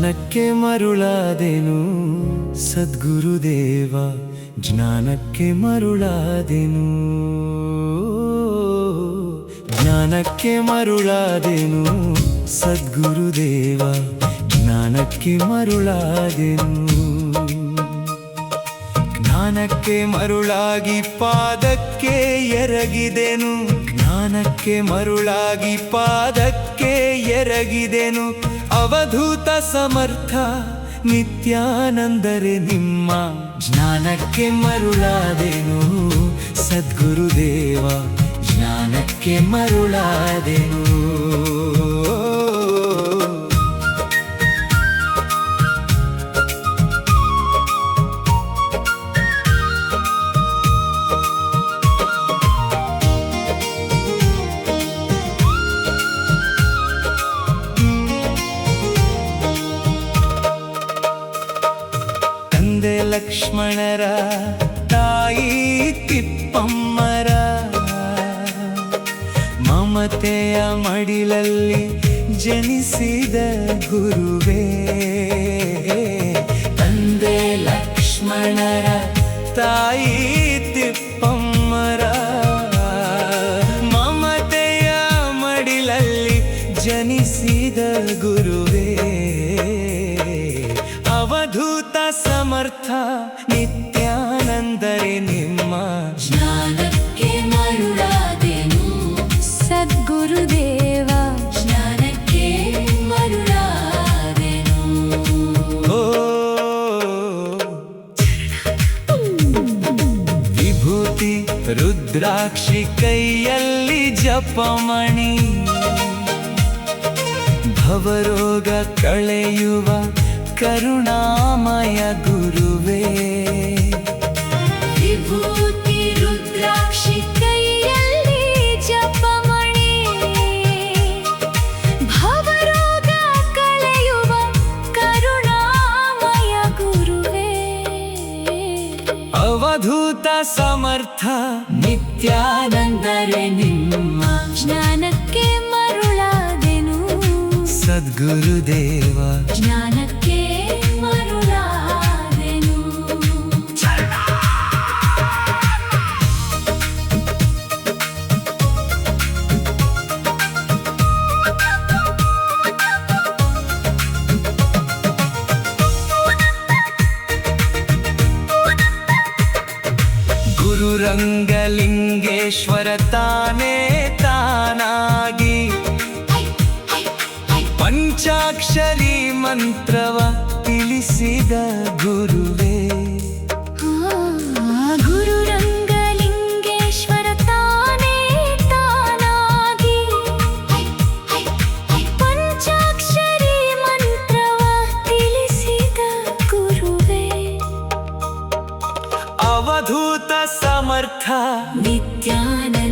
ಜ್ಞಾನಕ್ಕೆ ಮರುಳಾದೆನು ಸದ್ಗುರುದೇವ, ಜ್ಞಾನಕ್ಕೆ ಮರುಳಾದೆನು, ಜ್ಞಾನಕ್ಕೆ ಮರುಳಾದೆನು ಸದ್ಗುರುದೇವ, ಜ್ಞಾನಕ್ಕೆ ಮರುಳಾದೆನು. ಜ್ಞಾನಕ್ಕೆ ಮರುಳಾಗಿ ಪಾದಕ್ಕೆ ಎರಗಿದೆನು, ಜ್ಞಾನಕ್ಕೆ ಮರುಳಾಗಿ ಪಾದಕ್ಕೆ ಎರಗಿದೆನು. ಅವಧೂತ ಸಮರ್ಥ ನಿತ್ಯಾನಂದರೆ ನಿಮ್ಮ, ಜ್ಞಾನಕ್ಕೆ ಮರುಳಾದೆನು ಸದ್ಗುರುದೇವ, ಜ್ಞಾನಕ್ಕೆ ಮರುಳಾದೆನು. ತಂದೆ ಲಕ್ಷ್ಮಣರ ತಾಯಿ ತಿಪ್ಪಮ್ಮರ ಮಮತೆಯ ಮಡಿಲಲ್ಲಿ ಜನಿಸಿದ ಗುರುವೇ. ತಂದೆ ಲಕ್ಷ್ಮಣರ ತಾಯಿ ತಿಪ್ಪಮ್ಮರ ಮಮತೆಯ ಮಡಿಲಲ್ಲಿ ಜನಿಸಿದ ಗುರುವೇ. ಅವಧೂತ ಸಮರ್ಥ ನಿತ್ಯಾನಂದರೆ ನಿಮ್ಮ, ಜ್ಞಾನಕ್ಕೆ ಮರುಳಾದೆನು ಸದ್ಗುರುದೇವ, ಜ್ಞಾನಕ್ಕೆ ಮರುಳಾದೆನು. ಓ ವಿಭೂತಿ ರುದ್ರಾಕ್ಷಿ ಕೈಯಲ್ಲಿ ಜಪಮಣಿ, ಭವರೋಗ ಕಳೆಯುವ ಕರುಣಾಮಯ ಗುರುವೇ. ವಿಭೂತಿ ರುದ್ರಾಕ್ಷಿ ಕೈಯಲ್ಲಿ ಜಪಮಣಿ, ಭವರೋಗ ಕಳೆಯುವ ಕರುಣಾಮಯ ಗುರುವೇ. ಅವಧೂತ ಸಮರ್ಥ ನಿತ್ಯಾನಂದರೆ ನಿಮ್ಮ, ಜ್ಞಾನಕ್ಕೆ ಮರುಳಾದೆನು ಸದ್ಗುರುದೇವ, ಜ್ಞಾನಕ್ಕೆ ಮರುಳಾದೆನು. ಗುರುರಂಗಲಿಂಗೇಶ್ವರ ತಾನೇ ತಾನಾಗಿ ಪಂಚಾಕ್ಷರಿ ಮಂತ್ರವ ತಿಳಿಸಿದ ಗುರುವೇ. ಗುರು ರಂಗಲಿಂಗೇಶ್ವರ ತಾನೇ ತಾನಾಗಿ ಪಂಚಾಕ್ಷರಿ ಮಂತ್ರವ ತಿಳಿಸಿದ ಗುರುವೇ. ಅವಧೂತ ಸಮರ್ಥ ನಿತ್ಯಾನಂದ